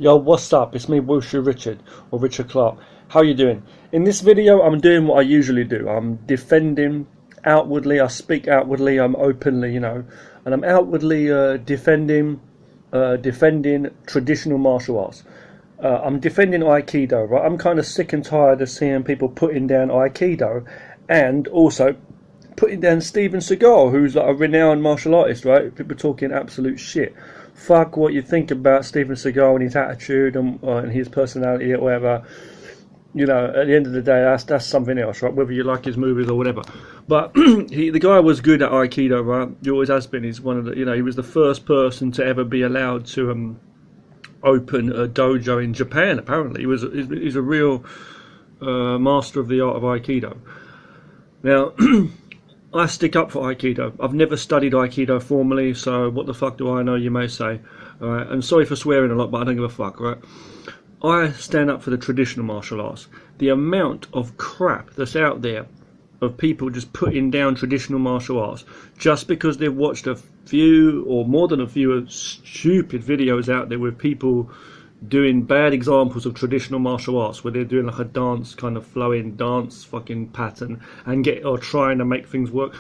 Yo, what's up? It's me, Wushu Richard, or Richard Clark. How you doing? In this video, I'm doing what I usually do. I'm defending outwardly, I speak outwardly, I'm openly, and I'm outwardly defending traditional martial arts. I'm defending Aikido, right? I'm kind of sick and tired of seeing people putting down Aikido and also putting down Steven Seagal, who's like a renowned martial artist, right? People talking absolute shit. Fuck what you think about Steven Seagal and his attitude and his personality or whatever. At the end of the day, that's something else, right? Whether you like his movies or whatever. But the guy was good at Aikido, right? He always has been. He's one of the, he was the first person to ever be allowed to open a dojo in Japan. Apparently, he's a real master of the art of Aikido. Now, I stick up for Aikido. I've never studied Aikido formally, so what the fuck do I know, you may say. Alright, I'm sorry for swearing a lot, but I don't give a fuck, right? I stand up for the traditional martial arts. The amount of crap that's out there of people just putting down traditional martial arts just because they've watched a few or more than a few stupid videos out there with people doing bad examples of traditional martial arts where they're doing like a dance kind of flowing dance fucking pattern and trying to make things work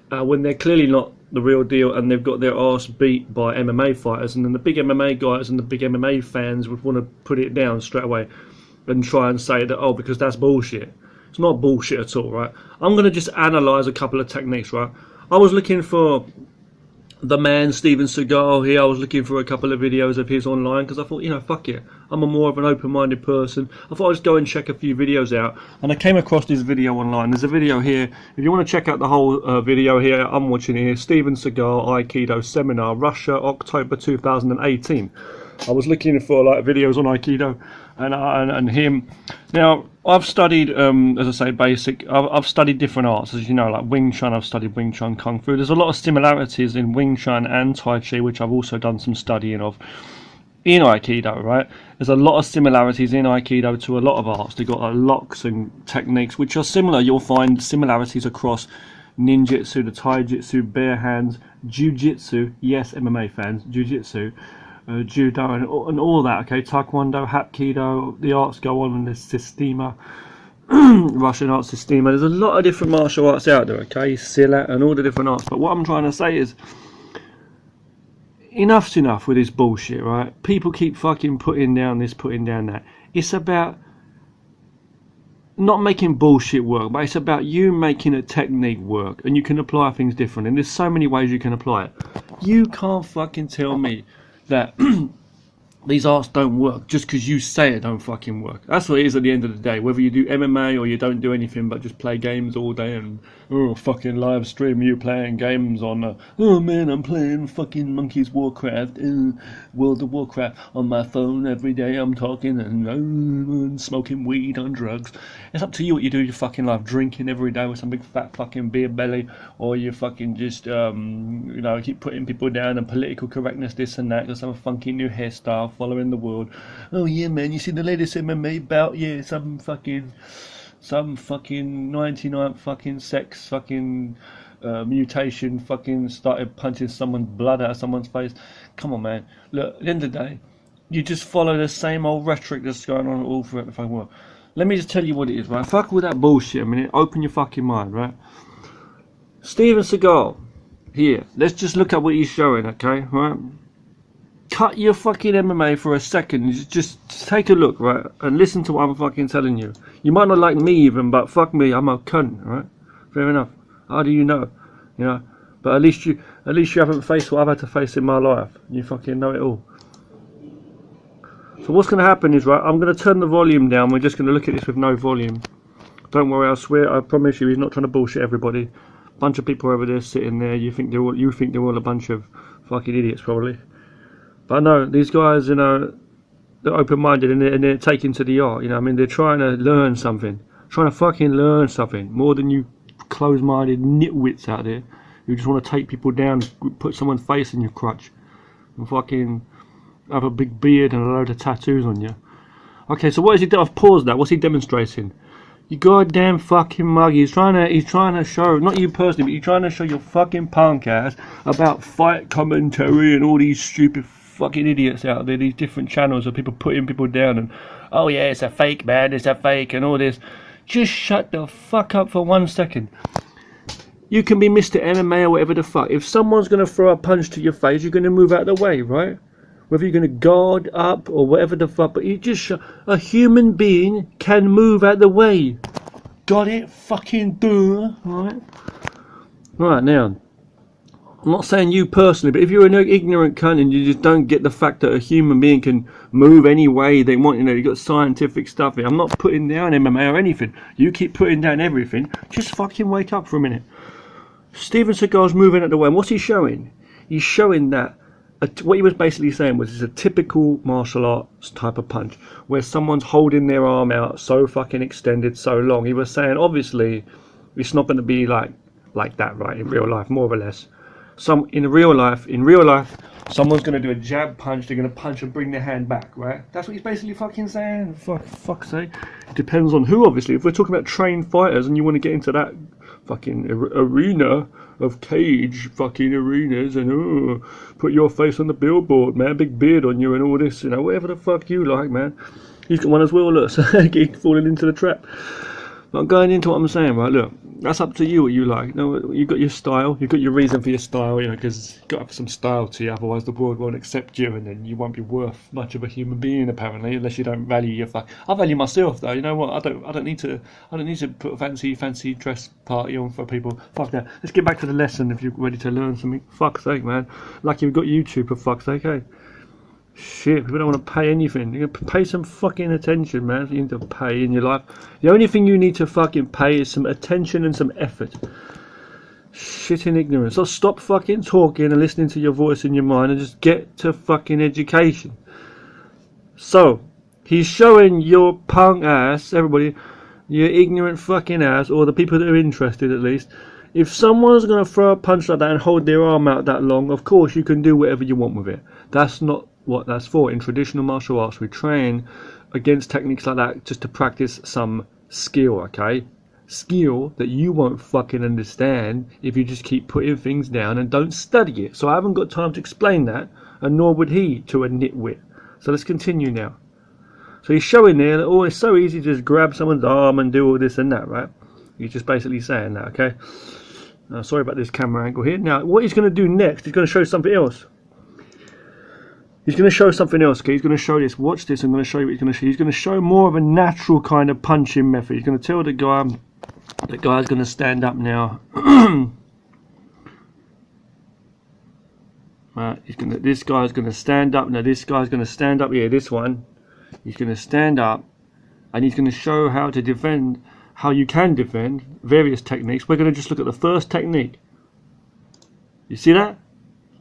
when they're clearly not the real deal, and they've got their arse beat by MMA fighters, and then the big MMA guys and the big MMA fans would want to put it down straight away and try and say that, oh, because that's bullshit. It's not bullshit at all, right? I'm going to just analyse a couple of techniques, right? I was looking for the man Steven Seagal here. I was looking for a couple of videos of his online because I thought, fuck it, I'm more of an open-minded person. I thought I'd just go and check a few videos out, and I came across this video online. There's a video here. If you want to check out the whole video here, I'm watching it here. Steven Seagal Aikido Seminar, Russia, October 2018. I was looking for like videos on Aikido and him. Now, I've studied, as I say, basic. I've studied different arts, as you know, like Wing Chun. I've studied Wing Chun, Kung Fu. There's a lot of similarities in Wing Chun and Tai Chi, which I've also done some studying of in Aikido, right? There's a lot of similarities in Aikido to a lot of arts. They've got locks and techniques which are similar. You'll find similarities across ninjutsu, the taijutsu, bare hands, jiu-jitsu. Yes, MMA fans, jiu-jitsu. Judo and all that, okay, Taekwondo, Hapkido, the arts go on, and there's Sistema, Russian art Sistema. There's a lot of different martial arts out there, okay, Silat and all the different arts. But what I'm trying to say is, enough's enough with this bullshit, right? People keep fucking putting down this, putting down that. It's about not making bullshit work, but it's about you making a technique work, and you can apply things different, and there's so many ways you can apply it. You can't fucking tell me that these arts don't work just because you say it don't fucking work. That's what it is at the end of the day. Whether you do MMA or you don't do anything but just play games all day and fucking live stream you playing games on oh man, I'm playing fucking Monkey's Warcraft, World of Warcraft on my phone every day. I'm talking and smoking weed on drugs. It's up to you what you do with your fucking life. Drinking every day with some big fat fucking beer belly, or you fucking just keep putting people down and political correctness, this and that, just have a funky new hairstyle following the world. Oh yeah man, you see the latest MMA bout? Yeah, some fucking 99th fucking sex fucking mutation fucking started punching someone's blood out of someone's face. Come on man, look, at the end of the day, you just follow the same old rhetoric that's going on all throughout the fucking world. Let me just tell you what it is, right? Fuck with that bullshit a minute, open your fucking mind, right? Steven Seagal, here, let's just look at what he's showing, okay, right? Cut your fucking MMA for a second. Just take a look, right, and listen to what I'm fucking telling you. You might not like me even, but fuck me, I'm a cunt, right? Fair enough. How do you know? But at least you haven't faced what I've had to face in my life. You fucking know it all. So what's going to happen is, right, I'm going to turn the volume down. We're just going to look at this with no volume. Don't worry, I swear, I promise you, he's not trying to bullshit everybody. Bunch of people over there sitting there. You think they're all a bunch of fucking idiots, probably. But no, these guys, they're open-minded and they're taking to the art. They're trying to learn something, trying to fucking learn something more than you closed-minded nitwits out there who just want to take people down, put someone's face in your crutch, and fucking have a big beard and a load of tattoos on you. Okay, so what is he doing? I've paused that. What's he demonstrating? You goddamn fucking mug. He's trying to show, not you personally, but you're trying to show your fucking punk ass about fight commentary and all these stupid fucking idiots out there, these different channels of people putting people down and, oh yeah, it's a fake, man, it's a fake and all this. Just shut the fuck up for 1 second. You can be Mr. MMA or whatever the fuck. If someone's going to throw a punch to your face, you're going to move out of the way, right? Whether you're going to guard up or whatever the fuck, but you just a human being can move out of the way. Got it? Fucking boo. Right? Right, now, I'm not saying you personally, but if you're an ignorant cunt and you just don't get the fact that a human being can move any way they want, you know, you've got scientific stuff here. I'm not putting down MMA or anything. You keep putting down everything. Just fucking wake up for a minute. Steven Seagal's moving out of the way. And what's he showing? He's showing that what he was basically saying was it's a typical martial arts type of punch where someone's holding their arm out so fucking extended so long. He was saying obviously it's not going to be like that, right, in real life, more or less. In real life, someone's going to do a jab punch, they're going to punch and bring their hand back, right? That's what he's basically fucking saying. Fuck's sake. It depends on who, obviously. If we're talking about trained fighters and you want to get into that fucking arena of cage fucking arenas and put your face on the billboard, man, big beard on you and all this, you know, whatever the fuck you like, man. He's got one as well, look, so he's falling into the trap. But going into what I'm saying, right, look, that's up to you what you like. You know, you've got your style, you've got your reason for your style, you know, because you've got to have some style to you, otherwise the world won't accept you and then you won't be worth much of a human being apparently, unless you don't value your I value myself though, you know what, I don't need to put a fancy dress party on for people. Fuck that. Let's get back to the lesson if you're ready to learn something. Fuck's sake, man. Lucky we've got YouTube, for fuck's sake, eh? Shit, people don't want to pay anything. You pay some fucking attention, man. You need to pay in your life. The only thing you need to fucking pay is some attention and some effort. Shit in ignorance. So stop fucking talking and listening to your voice in your mind and just get to fucking education. So, he's showing your punk ass, everybody, your ignorant fucking ass, or the people that are interested at least. If someone's going to throw a punch like that and hold their arm out that long, of course you can do whatever you want with it. That's not what that's for. In traditional martial arts, we train against techniques like that just to practice some skill, okay? Skill that you won't fucking understand if you just keep putting things down and don't study it. So I haven't got time to explain that, and nor would he to a nitwit. So let's continue now. So he's showing there that, oh, it's so easy to just grab someone's arm and do all this and that, right? He's just basically saying that, okay? Sorry about this camera angle here. Now, what he's going to do next, he's going to show something else. He's going to show something else, okay? He's going to show this. Watch this. I'm going to show you what he's going to show. He's going to show more of a natural kind of punching method. He's going to tell the guy's going to stand up now. This guy's going to stand up. Now this guy's going to stand up here. This one. He's going to stand up, and he's going to show how to defend, how you can defend various techniques. We're going to just look at the first technique. You see that?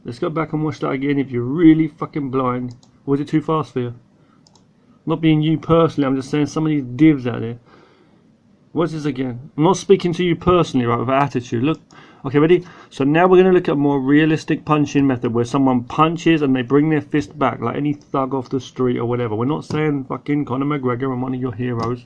Let's go back and watch that again if you're really fucking blind. Or was it too fast for you? Not being you personally, I'm just saying some of these divs out there. What's this again? I'm not speaking to you personally, right, with attitude. Look, okay, ready? So now we're going to look at a more realistic punching method where someone punches and they bring their fist back like any thug off the street or whatever. We're not saying fucking Conor McGregor and one of your heroes.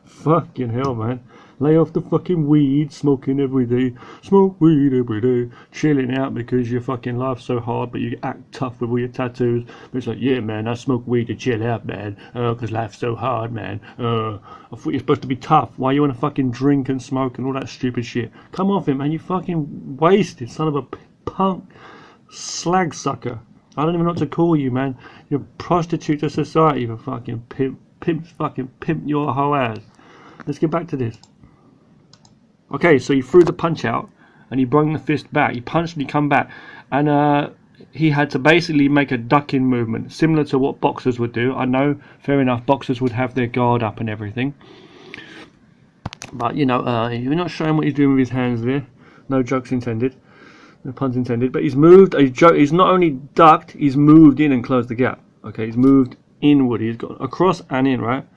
Fucking hell, man. Lay off the fucking weed, smoking every day. Smoke weed every day. Chilling out because your fucking life's so hard, but you act tough with all your tattoos. But it's like, yeah, man, I smoke weed to chill out, man. Because life's so hard, man. I thought you're supposed to be tough. Why you want to fucking drink and smoke and all that stupid shit? Come off it, man. You fucking wasted, son of a punk slag sucker. I don't even know what to call you, man. You're a prostitute to society for fucking pimp your whole ass. Let's get back to this. Okay, so he threw the punch out and he brought the fist back. He punched and he come back, and he had to basically make a ducking movement similar to what boxers would do. I know, fair enough, boxers would have their guard up and everything, but you know, you're not showing what he's doing with his hands there. No jokes intended, no puns intended. But he's moved. He's not only ducked, he's moved in and closed the gap. Okay, he's moved inward. He's got across and in, right?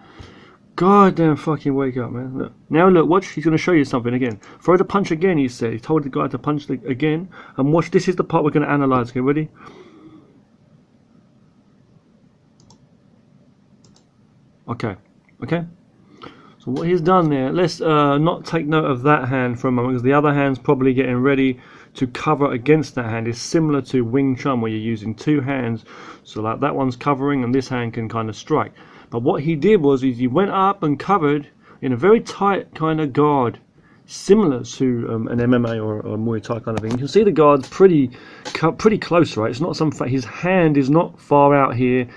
God damn, fucking wake up, man. Look. Now look, watch, he's going to show you something again. Throw the punch again, he said. He told the guy to punch again. And watch, this is the part we're going to analyse. Okay, ready? Okay. So what he's done there, let's not take note of that hand for a moment, because the other hand's probably getting ready to cover against that hand is similar to Wing Chun, where you're using two hands, so like that one's covering and this hand can kind of strike. But what he did was he went up and covered in a very tight kind of guard, similar to an MMA or a Muay Thai kind of thing. You can see the guard's pretty close, right? It's not his hand is not far out here.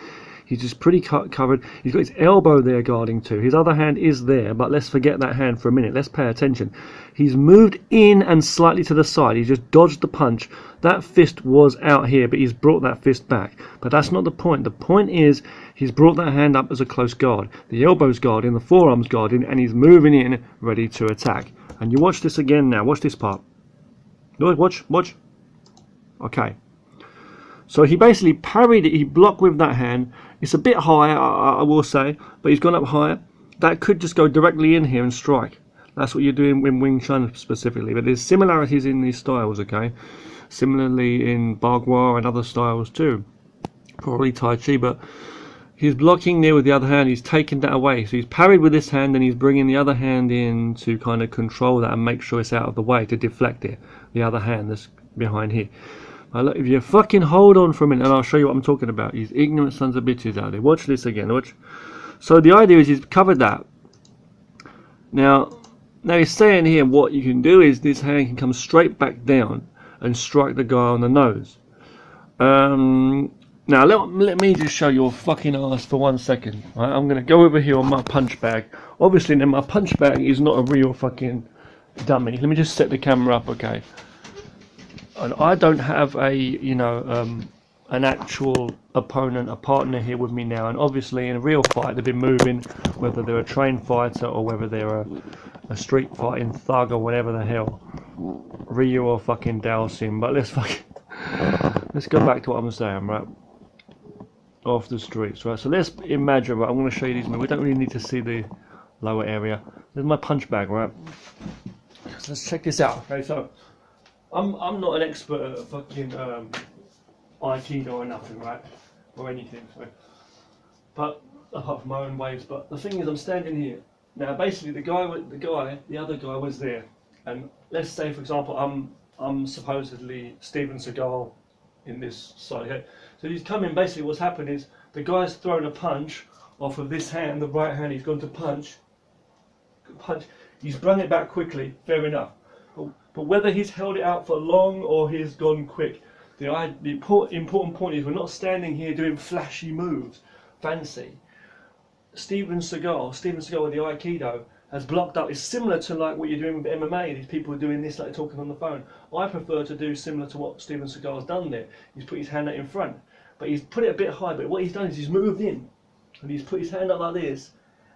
He's just pretty covered. He's got his elbow there guarding too. His other hand is there, but let's forget that hand for a minute. Let's pay attention. He's moved in and slightly to the side. He just dodged the punch. That fist was out here, but he's brought that fist back. But that's not the point. The point is he's brought that hand up as a close guard. The elbow's guarding, the forearm's guarding, and he's moving in ready to attack. And you watch this again now. Watch this part. Watch. Okay. So he basically parried it. He blocked with that hand. It's a bit higher, I will say, but he's gone up higher. That could just go directly in here and strike. That's what you're doing in Wing Chun specifically. But there's similarities in these styles, okay? Similarly in Bagua and other styles too. Probably Tai Chi, but he's blocking there with the other hand. He's taking that away. So he's parried with this hand and he's bringing the other hand in to kind of control that and make sure it's out of the way, to deflect it. The other hand that's behind here. Look, if you fucking hold on for a minute and I'll show you what I'm talking about. These ignorant sons of bitches out there. Watch this again. Watch. So the idea is he's covered that. Now he's saying here what you can do is this hand can come straight back down and strike the guy on the nose. Now let me just show your fucking ass for 1 second. Right? I'm going to go over here on my punch bag. Obviously now my punch bag is not a real fucking dummy. Let me just set the camera up, okay? And I don't have an actual opponent, a partner here with me now. And obviously in a real fight they've been moving, whether they're a trained fighter or whether they're a street fighting thug or whatever the hell, Ryu or fucking Dalsim. But let's go back to what I'm saying, right? Off the streets, right? So let's imagine, right? I'm going to show you these. We don't really need to see the lower area. There's my punch bag, right? So let's check this out. Okay, so I'm not an expert at fucking Aikido or nothing, right? Or anything, so. But apart from my own ways. But the thing is, I'm standing here now. Basically, the other guy was there, and let's say, for example, I'm supposedly Steven Seagal in this side here. So he's coming. Basically, what's happened is the guy's thrown a punch off of this hand, the right hand. He's gone to punch. He's brung it back quickly. Fair enough. But whether he's held it out for long or he's gone quick, the important point is we're not standing here doing flashy moves, fancy. Steven Seagal with the Aikido has blocked up. It's similar to like what you're doing with MMA. These people are doing this like talking on the phone. I prefer to do similar to what Steven Seagal has done there. He's put his hand out in front, but he's put it a bit high. But what he's done is he's moved in and he's put his hand up like this.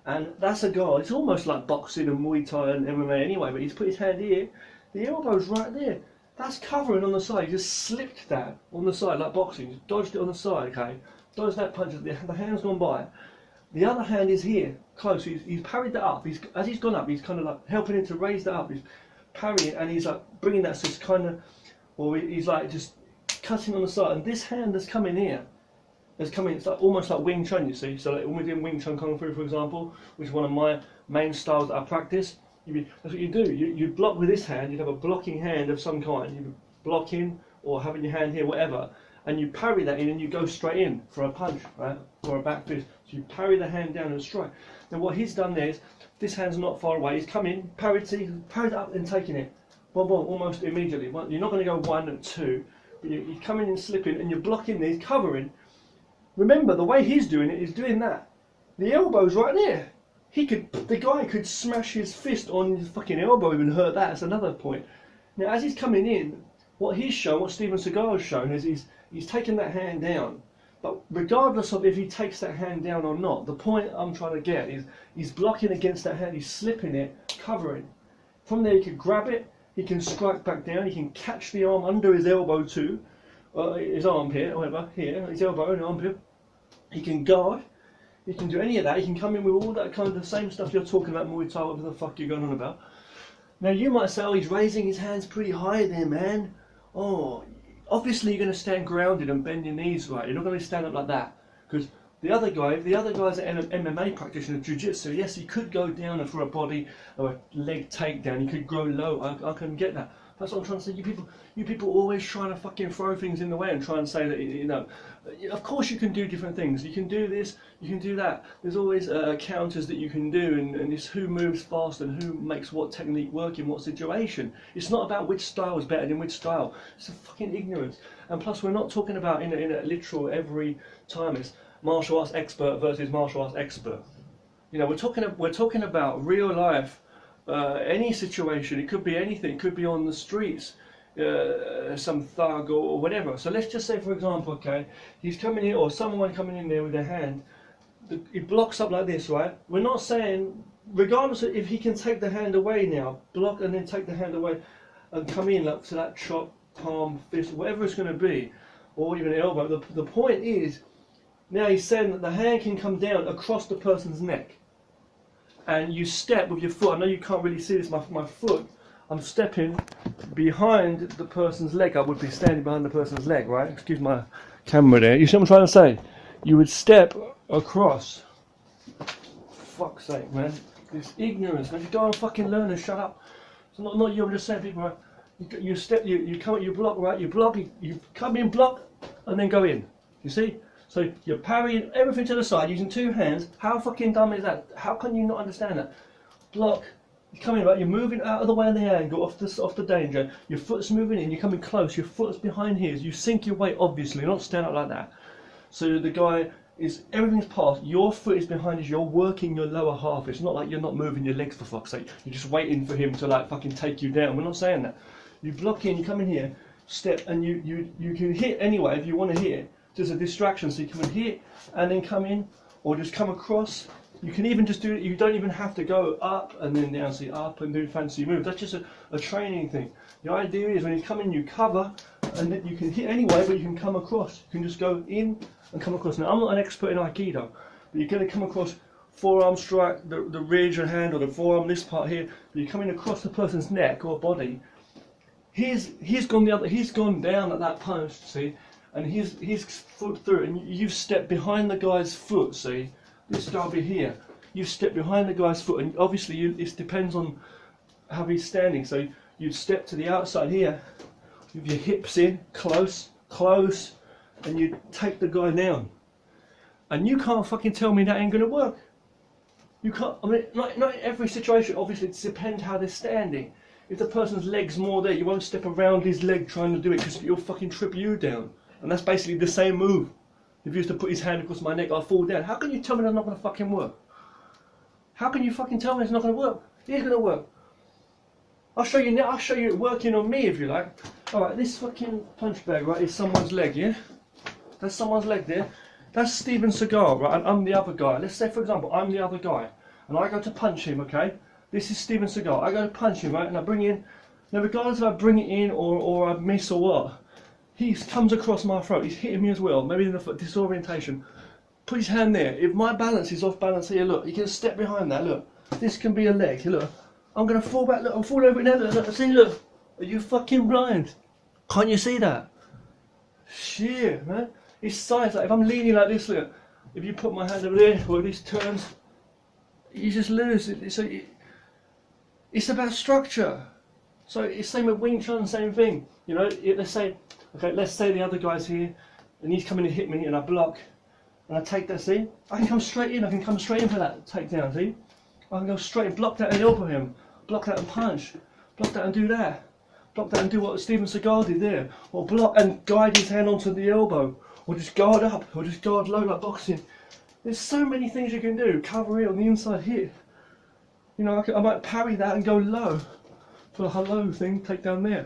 And that's a guard. It's almost like boxing and Muay Thai and MMA anyway, but he's put his hand here. The elbow's right there. That's covering on the side. He just slipped that on the side like boxing. Just dodged it on the side, okay? Dodged that punch. The hand's gone by. The other hand is here, close. He's parried that up. As he's gone up, he's kind of like helping him to raise that up. He's parrying and he's like bringing that, so it's kind of, or he's like just cutting on the side. And this hand that's coming here, it's like almost like Wing Chun, you see. So like when we're doing Wing Chun Kung Fu, for example, which is one of my main styles that I practice, that's what you do. You block with this hand. You'd have a blocking hand of some kind. You'd be blocking or having your hand here, whatever, and you parry that in and you go straight in for a punch, right, or a back fist. So you parry the hand down and strike. Now what he's done there is, this hand's not far away. He's come in, parried up and taking it, boom, boom, almost immediately. You're not going to go 1 and 2, but you're coming and slipping and you're blocking these, covering. Remember, the way he's doing it is doing that. The elbow's right there. The guy could smash his fist on his fucking elbow and hurt that. That's another point. Now, as he's coming in, what Steven Seagal has shown is he's taken that hand down. But regardless of if he takes that hand down or not, the point I'm trying to get is he's blocking against that hand. He's slipping it, covering. From there, he can grab it. He can strike back down. He can catch the arm under his elbow too, his armpit, or whatever. Here, his elbow and armpit. He can guard. He can do any of that. He can come in with all that kind of the same stuff you're talking about, Muay Thai, whatever the fuck you're going on about. Now you might say, oh, he's raising his hands pretty high there, man. Oh, obviously you're going to stand grounded and bend your knees right. You're not going to stand up like that. Because the other guy's an MMA practitioner, jiu-jitsu. Yes, he could go down for a body or a leg takedown. He could go low. I can get that. That's what I'm trying to say. You people always trying to fucking throw things in the way and try and say that, you know, of course you can do different things. You can do this, you can do that. There's always counters that you can do, and it's who moves fast and who makes what technique work in what situation. It's not about which style is better than which style. It's a fucking ignorance. And plus, we're not talking about in a literal every time it's martial arts expert versus martial arts expert. You know, we're talking about real life. Any situation, it could be anything, it could be on the streets, some thug or whatever. So let's just say, for example, okay, he's coming in, or someone coming in there with their hand, it blocks up like this, right? We're not saying, regardless of if he can take the hand away now, block and then take the hand away and come in like to that chop, palm, fist, whatever it's going to be, or even elbow. The point is, now he's saying that the hand can come down across the person's neck. And you step with your foot. I know you can't really see this, my foot. I'm stepping behind the person's leg. I would be standing behind the person's leg, right? Excuse my camera there. You see what I'm trying to say? You would step across. Fuck's sake, man. This ignorance, man. You go and fucking learn and shut up. It's not you, I'm just saying, people, right? You step, you come, you block, right? You block, you come in, block, and then go in. You see? So you're parrying everything to the side using two hands. How fucking dumb is that? How can you not understand that? Block, you're coming right, you're moving out of the way of the angle, off the danger. Your foot's moving in, you're coming close, your foot's behind his. You sink your weight, obviously, not stand up like that. So the guy is, everything's past, your foot is behind his, you're working your lower half. It's not like you're not moving your legs for fuck's sake. You're just waiting for him to like fucking take you down. We're not saying that. You block in, you come in here, step, and you can hit anyway if you want to hit. There's a distraction, so you come and hit and then come in, or just come across. You can even just do it, you don't even have to go up and then down, so up and do fancy moves. That's just a training thing. The idea is when you come in, you cover, and then you can hit anyway, but you can come across. You can just go in and come across. Now, I'm not an expert in Aikido, but you're going to come across forearm strike, the ridge and hand, or the forearm, this part here, but you're coming across the person's neck or body. He's gone down at that punch, see? And his foot through, and you've stepped behind the guy's foot, see? This guy will be here. You've stepped behind the guy's foot, and obviously it depends on how he's standing. So you'd step to the outside here, with your hips in, close, and you take the guy down. And you can't fucking tell me that ain't going to work. You can't, I mean, not every situation, obviously it depends how they're standing. If the person's leg's more there, you won't step around his leg trying to do it, because you'll fucking trip you down. And that's basically the same move. If he was to put his hand across my neck, I'll fall down. How can you tell me that's not going to fucking work? How can you fucking tell me it's not going to work? It is going to work. I'll show you now. I'll show you it working on me if you like. Alright, this fucking punch bag, right, is someone's leg, yeah? That's someone's leg there. That's Steven Seagal, right, and I'm the other guy. Let's say, for example, I'm the other guy. And I go to punch him, okay? This is Steven Seagal. I go to punch him, right, and I bring in... Now, regardless if I bring it in or I miss or what, he comes across my throat, he's hitting me as well, maybe in the foot, disorientation. Put his hand there. If my balance is off balance here, look, he can step behind that, look. This can be a leg, look. I'm going to fall back, look, I'm falling over it now, look, see, look. Are you fucking blind? Can't you see that? Shit, man. It's science, like if I'm leaning like this, look, if you put my hand over there, or this turns, you just lose. It's about structure. So it's same with Wing Chun, same thing. You know, let's say the other guy's here, and he's coming to hit me, and I block, and I take that, see? I can come straight in, for that takedown, see? I can go straight and block that and elbow him, block that and punch, block that and do that, block that and do what Steven Seagal did there, or block and guide his hand onto the elbow, or just guard up, or just guard low like boxing. There's so many things you can do, cover it on the inside hit. You know, I might parry that and go low. For the hello thing, take down there.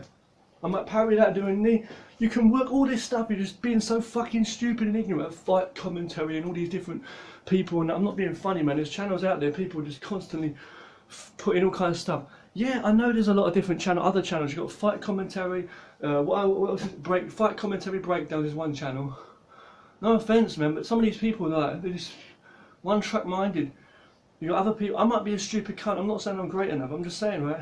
I might parry that doing knee. You can work all this stuff, you're just being so fucking stupid and ignorant. Fight commentary and all these different people, and I'm not being funny, man. There's channels out there, people just constantly putting all kinds of stuff. Yeah, I know there's a lot of different other channels. You've got fight commentary, what else is fight commentary breakdowns is one channel. No offence, man, but some of these people, they're just one-track minded. You got other people, I might be a stupid cunt, I'm not saying I'm great enough, I'm just saying, right?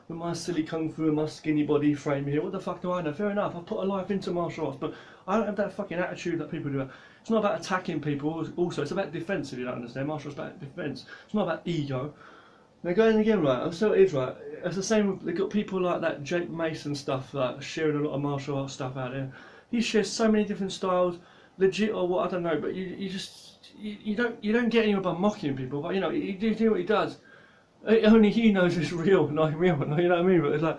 With my silly kung fu and my skinny body frame here, what the fuck do I know? Fair enough, I've put a life into martial arts, but I don't have that fucking attitude that people do. It's not about attacking people, also, it's about defence if you don't understand. Martial arts is about defence. It's not about ego. They're going again, right? I'm so it is, right? It's the same with, they've got people like that Jake Mason stuff, like sharing a lot of martial arts stuff out there. He shares so many different styles, legit or what, I don't know, but you don't get anywhere by mocking people, but you know, you do what he does. Only he knows it's real, not real, you know what I mean? But it's like,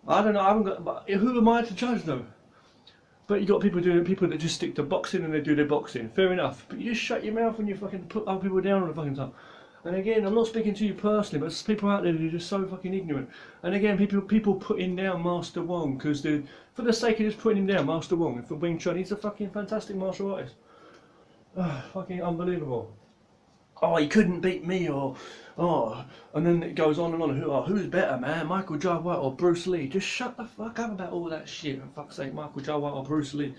I don't know, I haven't got, but who am I to judge though? But you got people that just stick to boxing and they do their boxing. Fair enough. But you just shut your mouth when you fucking put other people down all the fucking time. And again, I'm not speaking to you personally, but there's people out there who are just so fucking ignorant. And again, people putting down Master Wong because for the sake of just putting him down, Master Wong for Wing Chun, he's a fucking fantastic martial artist. Fucking unbelievable. Oh, he couldn't beat me, or and then it goes on and on. Who's better, man, Michael Jai White or Bruce Lee? Just shut the fuck up about all that shit. For fuck's sake, Michael Jai White or Bruce Lee?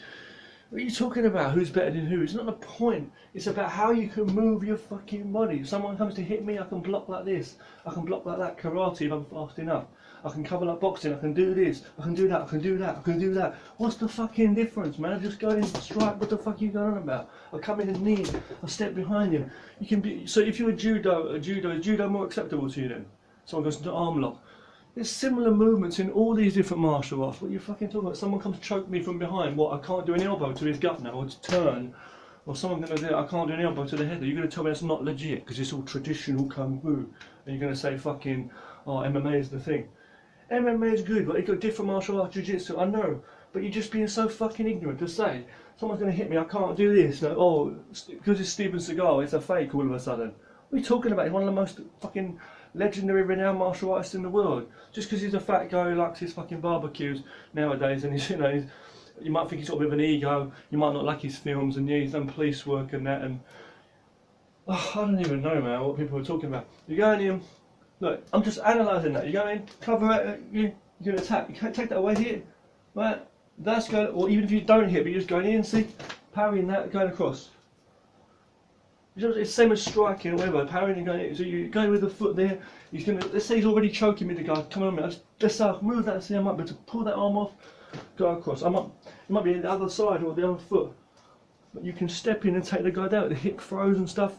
What are you talking about? Who's better than who? It's not the point. It's about how you can move your fucking body. If someone comes to hit me, I can block like this. I can block like that. Karate if I'm fast enough. I can cover like boxing. I can do this. I can do that. I can do that. I can do that. What's the fucking difference, man? I just go in and strike. What the fuck are you going on about? I come in and knee. I step behind you. You can be. So if you're is judo more acceptable to you then? Someone goes into arm lock. There's similar movements in all these different martial arts. What are you fucking talking about? Someone comes to choke me from behind. What? I can't do an elbow to his gut now, or to turn. Or someone going to do, I can't do an elbow to the head. Are you going to tell me that's not legit because it's all traditional kung fu? And you're going to say fucking, oh, MMA is the thing. MMA is good, but you've got different martial arts, jiu-jitsu, I know. But you're just being so fucking ignorant to say, someone's going to hit me, I can't do this. No, oh, because it's Steven Seagal, it's a fake all of a sudden. What are you talking about? He's one of the most fucking legendary, renowned martial artists in the world. Just because he's a fat guy who likes his fucking barbecues nowadays, and he's, you might think he's got a bit of an ego, you might not like his films, and yeah, he's done police work and that, and I don't even know, man, what people are talking about. You're going in, look, I'm just analysing that. You go in, cover it, you're going to attack. You can't take that away, hit, right? That's going, or even if you don't hit, but you're just going in, see, parrying that, going across. It's the same as striking or whatever, parrying and going in. So you're going with the foot there, he's going to, let's say he's already choking me, the guy, come on, man, let's move that, see, I might be able to pull that arm off, go across. It might be the other side or the other foot. But you can step in and take the guy down with the hip throws and stuff.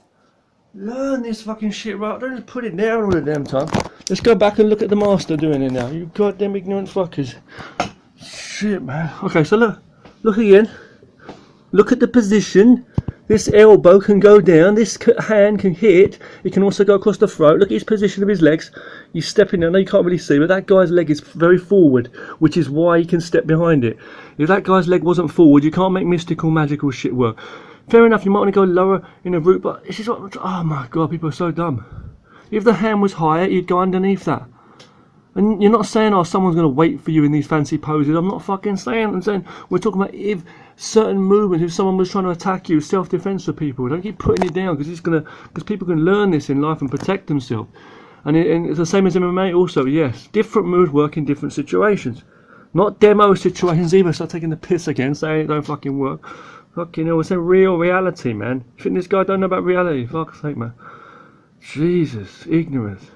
Learn this fucking shit, right? Don't just put it down all the damn time. Let's go back and look at the master doing it now. You goddamn ignorant fuckers. Shit, man. Okay, so look again. Look at the position. This elbow can go down. This hand can hit. It can also go across the throat. Look at his position of his legs. He's stepping down. I know you can't really see, but that guy's leg is very forward, which is why he can step behind it. If that guy's leg wasn't forward, you can't make mystical, magical shit work. Fair enough, you might want to go lower in a route, but this is what, oh my god, people are so dumb. If the hand was higher, you'd go underneath that. And you're not saying, oh, someone's going to wait for you in these fancy poses. I'm not fucking saying. I'm saying we're talking about if certain movements, if someone was trying to attack you, self-defense for people. Don't keep putting it down because people can learn this in life and protect themselves. And it's the same as MMA also, yes. Different moves work in different situations. Not demo situations either. Start taking the piss again, saying it don't fucking work. Fucking hell, it's a real reality, man. You think this guy don't know about reality? Fuck's sake, man. Jesus, ignorance.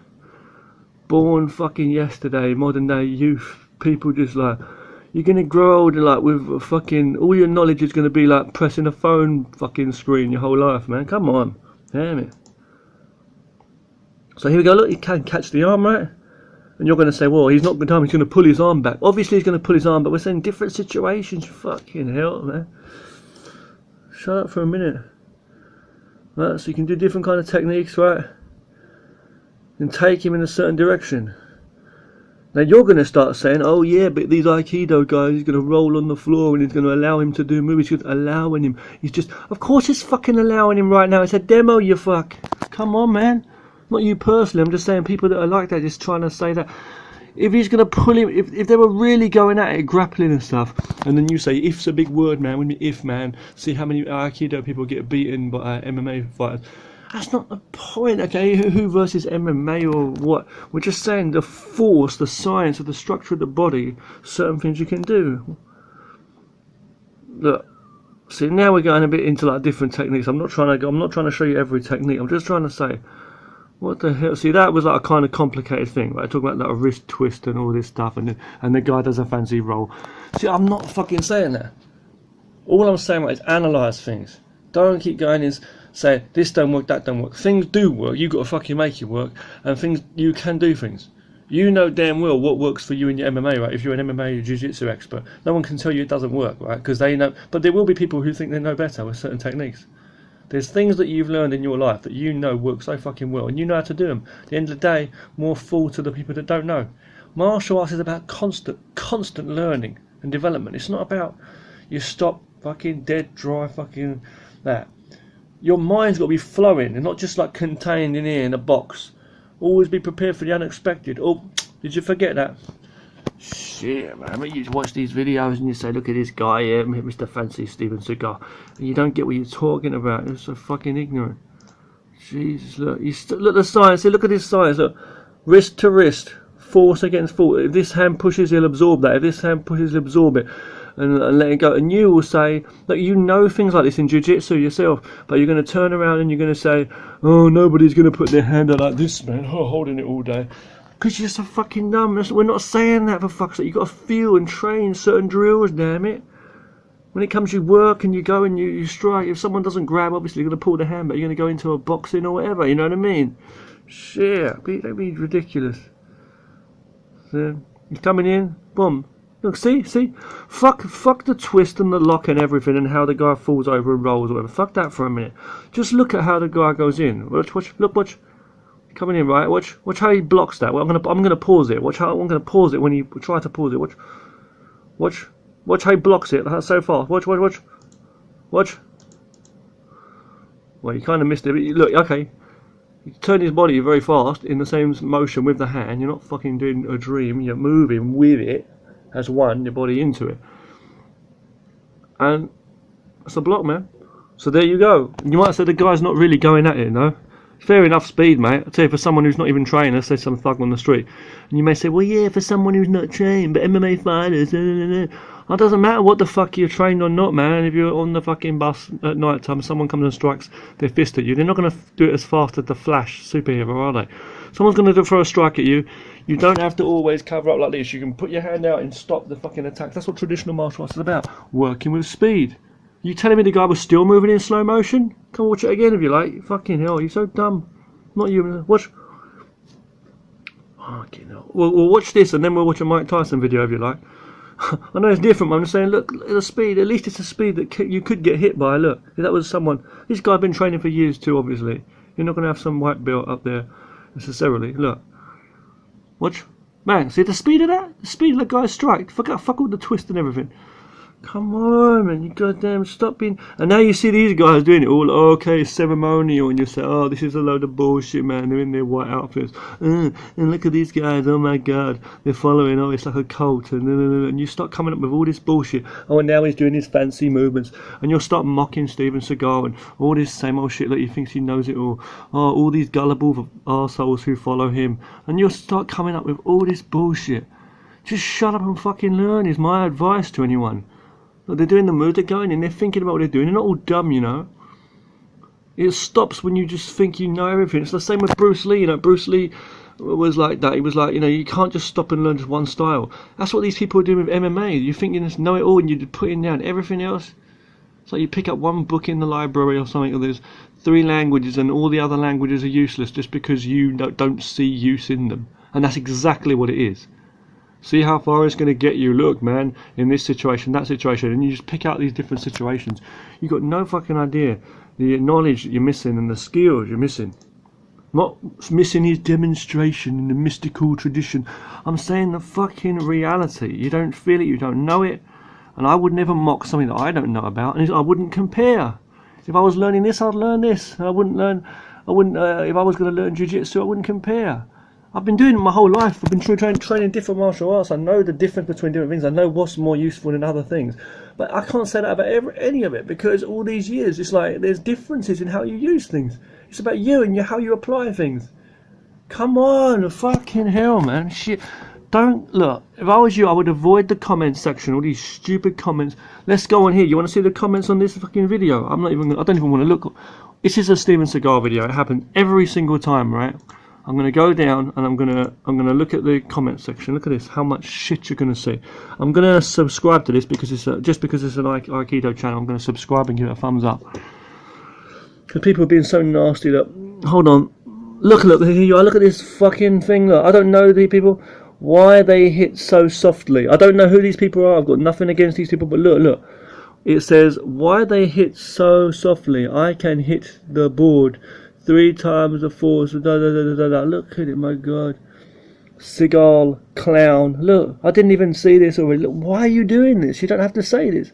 Born fucking yesterday, modern day youth. People just like, you're gonna grow old like with fucking, all your knowledge is gonna be like pressing a phone fucking screen your whole life, man. Come on. Damn it. So here we go, look, he can catch the arm, right? And you're going to say, well, he's not going to, he's going to pull his arm back. Obviously he's going to pull his arm back. We're saying different situations. Fucking hell, man. Shut up for a minute. Right, so you can do different kind of techniques, right? And take him in a certain direction. Now you're going to start saying, oh yeah, but these Aikido guys, he's going to roll on the floor and he's going to allow him to do movies. He's allowing him. He's just, of course he's fucking allowing him right now. It's a demo, you fuck. Come on, man. Not you personally, I'm just saying people that are like that, just trying to say that if he's going to pull him, if they were really going at it, grappling and stuff, and then you say, if's a big word, man, when you if, man, see how many Aikido people get beaten by MMA fighters. That's not the point, okay, who versus MMA or what? We're just saying the force, the science of the structure of the body, certain things you can do. Look, see, now we're going a bit into like different techniques. I'm not trying to show you every technique, I'm just trying to say, what the hell? See, that was like a kind of complicated thing, right? Talking about like a wrist twist and all this stuff, and the guy does a fancy roll. See, I'm not fucking saying that. All I'm saying is analyse things. Don't keep going is, say this don't work, that don't work. Things do work. You got to fucking make it work, and things you can do things. You know damn well what works for you in your MMA, right? If you're an MMA or jiu-jitsu expert, no one can tell you it doesn't work, right? Because they know. But there will be people who think they know better with certain techniques. There's things that you've learned in your life that you know work so fucking well, and you know how to do them. At the end of the day, more fool to the people that don't know. Martial arts is about constant learning and development. It's not about you stop fucking dead dry fucking that. Your mind's got to be flowing and not just like contained in here in a box. Always be prepared for the unexpected. Oh, did you forget that? Shit, man. When you watch these videos and you say, look at this guy here, Mr. Fancy Steven Seagal, and you don't get what you're talking about. You're so fucking ignorant. Jesus, look. Look at the science. Look at this science. Look. Wrist to wrist. Force against force. If this hand pushes, he'll absorb that. If this hand pushes, he'll absorb it. And let it go. And you will say, look, you know things like this in jiu-jitsu yourself, but you're going to turn around and you're going to say, oh, nobody's going to put their hand out like this, man. Oh, holding it all day. Because you're so fucking dumb. We're not saying that, for fuck's sake. You've got to feel and train certain drills, damn it. When it comes to work and you go and you strike, if someone doesn't grab, obviously you're going to pull the hand, but you're going to go into a boxing or whatever, you know what I mean? Shit, don't be ridiculous. So, you're coming in, boom. Look, see? Fuck the twist and the lock and everything and how the guy falls over and rolls or whatever. Fuck that for a minute. Just look at how the guy goes in. Watch. Coming in, right? Watch how he blocks that. Well, I'm gonna pause it. Watch how I'm gonna pause it when he try to pause it. Watch how he blocks it. That's so fast. Watch. Well, you kind of missed it. But look, okay. You turn his body very fast in the same motion with the hand. You're not fucking doing a dream. You're moving with it as one, your body into it. And that's a block, man. So there you go. You might say the guy's not really going at it, no? Fair enough speed, mate. I tell you, for someone who's not even trained, let's say some thug on the street, and you may say, well, yeah, for someone who's not trained, but MMA fighters, it doesn't matter what the fuck you're trained or not, man. If you're on the fucking bus at night time, someone comes and strikes their fist at you, they're not going to do it as fast as the Flash superhero, are they? Someone's going to throw a strike at you. You don't have to always cover up like this. You can put your hand out and stop the fucking attack. That's what traditional martial arts is about. Working with speed. You telling me the guy was still moving in slow motion? Come watch it again if you like. Fucking hell, you're so dumb. Not you. Watch. Fucking hell. We'll watch this and then we'll watch a Mike Tyson video if you like. I know it's different, but I'm just saying, look at the speed. At least it's a speed that you could get hit by. Look, if that was someone. This guy's been training for years too, obviously. You're not going to have some white belt up there necessarily. Look. Watch. Man, see the speed of that? The speed of the guy's strike. Fuck all the twist and everything. Come on, man, you goddamn stop being... And now you see these guys doing it all, okay, ceremonial, and you say, oh, this is a load of bullshit, man, they're in their white outfits. And look at these guys, oh my god, they're following, oh, it's like a cult, and you start coming up with all this bullshit. Oh, and now he's doing his fancy movements, and you'll start mocking Steven Seagal, and all this same old shit that he thinks he knows it all. Oh, all these gullible arseholes who follow him, and you'll start coming up with all this bullshit. Just shut up and fucking learn is my advice to anyone. Look, they're doing the move, they're going in, they're thinking about what they're doing, they're not all dumb, you know. It stops when you just think you know everything. It's the same with Bruce Lee, you know. Bruce Lee was like that. He was like, you know, you can't just stop and learn just one style. That's what these people are doing with MMA. You think you just know it all and you're putting down everything else. It's like you pick up one book in the library or something, or there's 3 languages and all the other languages are useless just because you don't see use in them. And that's exactly what it is. See how far it's going to get you. Look, man, in this situation, that situation, and you just pick out these different situations. You've got no fucking idea the knowledge that you're missing and the skills you're missing. Not missing his demonstration in the mystical tradition. I'm saying the fucking reality. You don't feel it, you don't know it, and I would never mock something that I don't know about, and I wouldn't compare. If I was learning this, I'd learn this. I wouldn't if I was going to learn jiu-jitsu, I wouldn't compare. I've been doing it my whole life. I've been training different martial arts. I know the difference between different things. I know what's more useful than other things. But I can't say that about any of it, because all these years, it's like there's differences in how you use things. It's about you and how you apply things. Come on, fucking hell, man. Shit. Don't, look, if I was you, I would avoid the comments section, all these stupid comments. Let's go on here. You want to see the comments on this fucking video? I don't even want to look. This is a Steven Seagal video. It happens every single time, right? I'm going to go down and I'm going to look at the comment section. Look at this, how much shit you're going to see. I'm going to subscribe to this because it's just because it's an Aikido channel. I'm going to subscribe and give it a thumbs up. The people are being so nasty. Look, hold on. Look, here you are. Look at this fucking thing. Look, I don't know these people. Why they hit so softly? I don't know who these people are. I've got nothing against these people, but look. It says, why they hit so softly? I can hit the board 3 times the force. Da, da, da, da, da. Look at it, my God. Seagull, clown. Look, I didn't even see this already. Look, why are you doing this? You don't have to say this.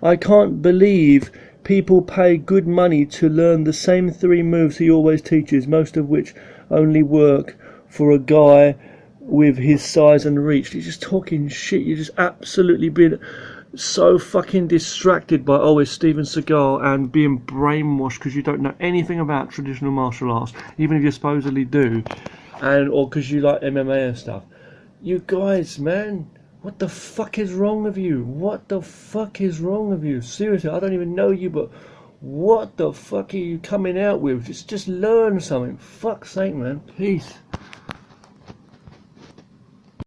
I can't believe people pay good money to learn the same 3 moves he always teaches, most of which only work for a guy with his size and reach. You're just talking shit. You're just absolutely being so fucking distracted by it's Steven Seagal and being brainwashed because you don't know anything about traditional martial arts, even if you supposedly do, or because you like MMA and stuff. You guys, man, what the fuck is wrong with you? What the fuck is wrong with you? Seriously, I don't even know you, but what the fuck are you coming out with? Just learn something. Fuck's sake, man. Peace.